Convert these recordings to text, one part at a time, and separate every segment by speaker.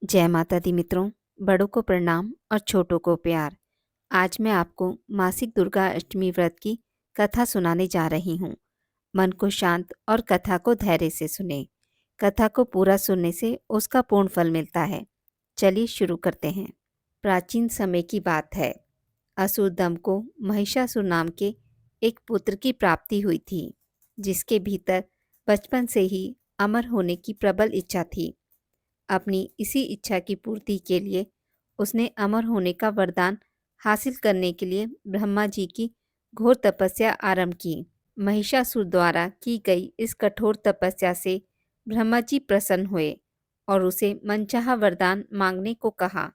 Speaker 1: जय माता दी मित्रों, बड़ों को प्रणाम और छोटों को प्यार। आज मैं आपको मासिक दुर्गा अष्टमी व्रत की कथा सुनाने जा रही हूँ। मन को शांत और कथा को धैर्य से सुने। कथा को पूरा सुनने से उसका पूर्ण फल मिलता है। चलिए शुरू करते हैं। प्राचीन समय की बात है। असुर दम को महिषासुर नाम के एक पुत्र की प्राप्ति हुई थी, जिसके भीतर बचपन से ही अमर होने की प्रबल इच्छा थी। अपनी इसी इच्छा की पूर्ति के लिए उसने अमर होने का वरदान हासिल करने के लिए ब्रह्मा जी की घोर तपस्या आरंभ की। महिषासुर द्वारा की गई इस कठोर तपस्या से ब्रह्मा जी प्रसन्न हुए और उसे मनचाहा वरदान मांगने को कहा।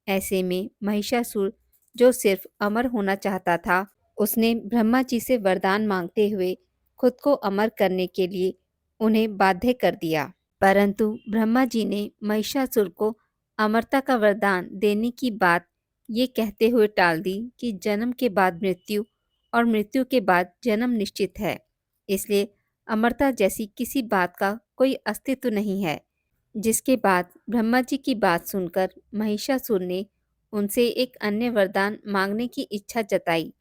Speaker 1: ऐसे में महिषासुर, जो सिर्फ अमर होना चाहता था, उसने ब्रह्मा जी से वरदान मांगते हुए खुद को अमर करने के लिए उन्हें बाध्य कर दिया। परंतु ब्रह्मा जी ने महिषासुर को अमरता का वरदान देने की बात ये कहते हुए टाल दी कि जन्म के बाद मृत्यु और मृत्यु के बाद जन्म निश्चित है, इसलिए अमरता जैसी किसी बात का कोई अस्तित्व नहीं है। जिसके बाद ब्रह्मा जी की बात सुनकर महिषासुर ने उनसे एक अन्य वरदान मांगने की इच्छा जताई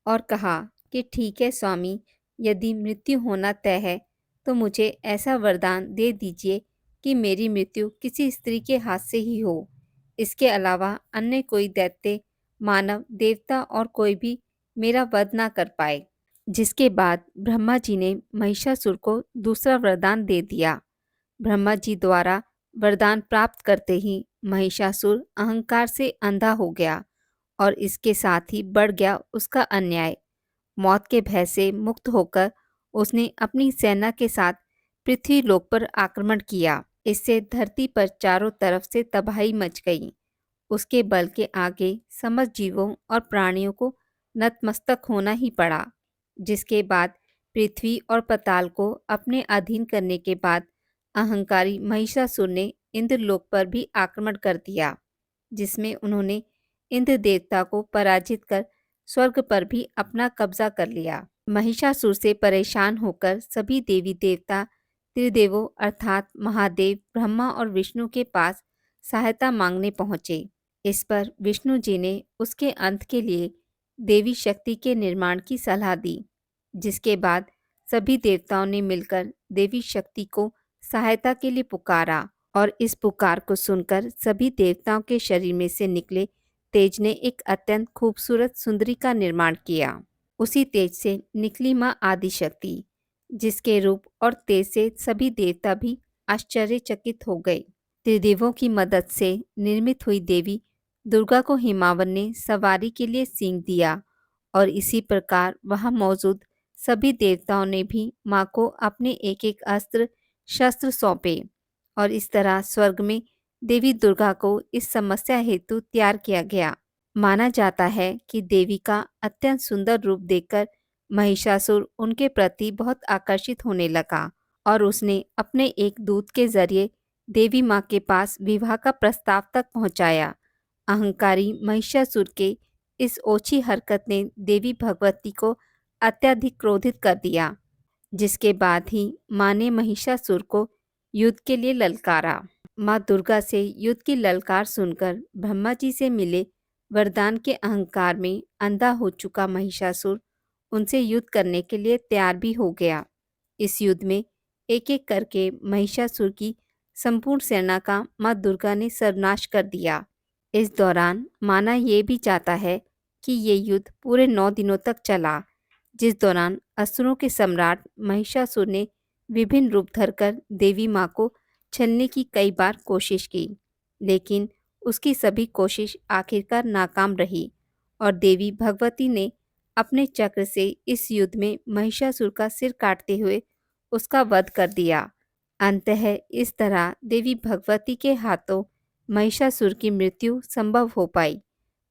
Speaker 1: और कहा कि ठीक है स्वामी, यदि मृत्यु होना तय है तो मुझे ऐसा वरदान दे दीजिए कि मेरी मृत्यु किसी स्त्री के हाथ से ही हो। इसके अलावा अन्य कोई दैत्य, मानव, देवता और कोई भी मेरा वध ना कर पाए। जिसके बाद ब्रह्मा जी ने महिषासुर को दूसरा वरदान दे दिया। ब्रह्मा जी द्वारा वरदान प्राप्त करते ही महिषासुर अहंकार से अंधा हो गया और इसके साथ ही बढ़ गया उसका अन्याय। मौत के भय से मुक्त होकर उसने अपनी सेना के साथ पृथ्वी लोक पर आक्रमण किया। इससे धरती पर चारों तरफ से तबाही मच गई। उसके बल के आगे समस्त जीवों और प्राणियों को नतमस्तक होना ही पड़ा। जिसके बाद पृथ्वी और पाताल को अपने अधीन करने के बाद अहंकारी महिषासुर ने इंद्रलोक पर भी आक्रमण कर दिया, जिसमें उन्होंने इंद्र देवता को पराजित कर स्वर्ग पर भी अपना कब्जा कर लिया। महिषासुर से परेशान होकर सभी देवी देवता त्रिदेवों अर्थात महादेव, ब्रह्मा और विष्णु के पास सहायता मांगने पहुंचे। इस पर विष्णु जी ने उसके अंत के लिए देवी शक्ति के निर्माण की सलाह दी। जिसके बाद सभी देवताओं ने मिलकर देवी शक्ति को सहायता के लिए पुकारा और इस पुकार को सुनकर सभी देवताओं के शरीर में से निकले तेज ने एक अत्यंत खूबसूरत सुंदरी का निर्माण किया। उसी तेज से निकली माँ आदिशक्ति, जिसके रूप और तेज से सभी देवता भी आश्चर्यचकित हो गए। त्रिदेवों की मदद से निर्मित हुई देवी दुर्गा को हिमावन ने सवारी के लिए सींग दिया और इसी प्रकार वहां मौजूद सभी देवताओं ने भी माँ को अपने एक एक अस्त्र शस्त्र सौंपे और इस तरह स्वर्ग में देवी दुर्गा को इस समस्या हेतु तैयार किया गया। माना जाता है कि देवी का अत्यंत सुंदर रूप देखकर महिषासुर उनके प्रति बहुत आकर्षित होने लगा और उसने अपने एक दूत के जरिए देवी माँ के पास विवाह का प्रस्ताव तक पहुंचाया। अहंकारी महिषासुर के इस ओछी हरकत ने देवी भगवती को अत्यधिक क्रोधित कर दिया। जिसके बाद ही माँ ने महिषासुर को युद्ध के लिए ललकारा। माँ दुर्गा से युद्ध की ललकार सुनकर ब्रह्मा जी से मिले वरदान के अहंकार में अंधा हो चुका महिषासुर उनसे युद्ध करने के लिए तैयार भी हो गया। इस युद्ध में एक एक करके महिषासुर की संपूर्ण सेना का माँ दुर्गा ने सर्वनाश कर दिया। इस दौरान माना ये भी जाता है कि ये युद्ध पूरे 9 दिनों तक चला, जिस दौरान असुरों के सम्राट महिषासुर ने विभिन्न रूप धरकर देवी माँ को छलने की कई बार कोशिश की, लेकिन उसकी सभी कोशिश आखिरकार नाकाम रही और देवी भगवती ने अपने चक्र से इस युद्ध में महिषासुर का सिर काटते हुए उसका वध कर दिया। अंततः इस तरह देवी भगवती के हाथों महिषासुर की मृत्यु संभव हो पाई।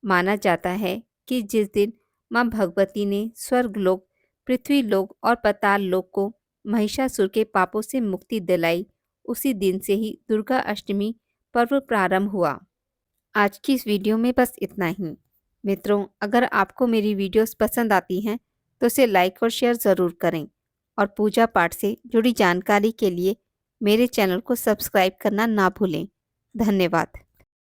Speaker 1: माना जाता है कि जिस दिन माँ भगवती ने स्वर्गलोक, पृथ्वीलोक और पाताल लोक को महिषासुर के पापों से मुक्ति दिलाई, उसी दिन से ही दुर्गा अष्टमी पर्व प्रारंभ हुआ। आज की इस वीडियो में बस इतना ही। मित्रों, अगर आपको मेरी वीडियोस पसंद आती हैं तो इसे लाइक और शेयर ज़रूर करें और पूजा पाठ से जुड़ी जानकारी के लिए मेरे चैनल को सब्सक्राइब करना ना भूलें। धन्यवाद।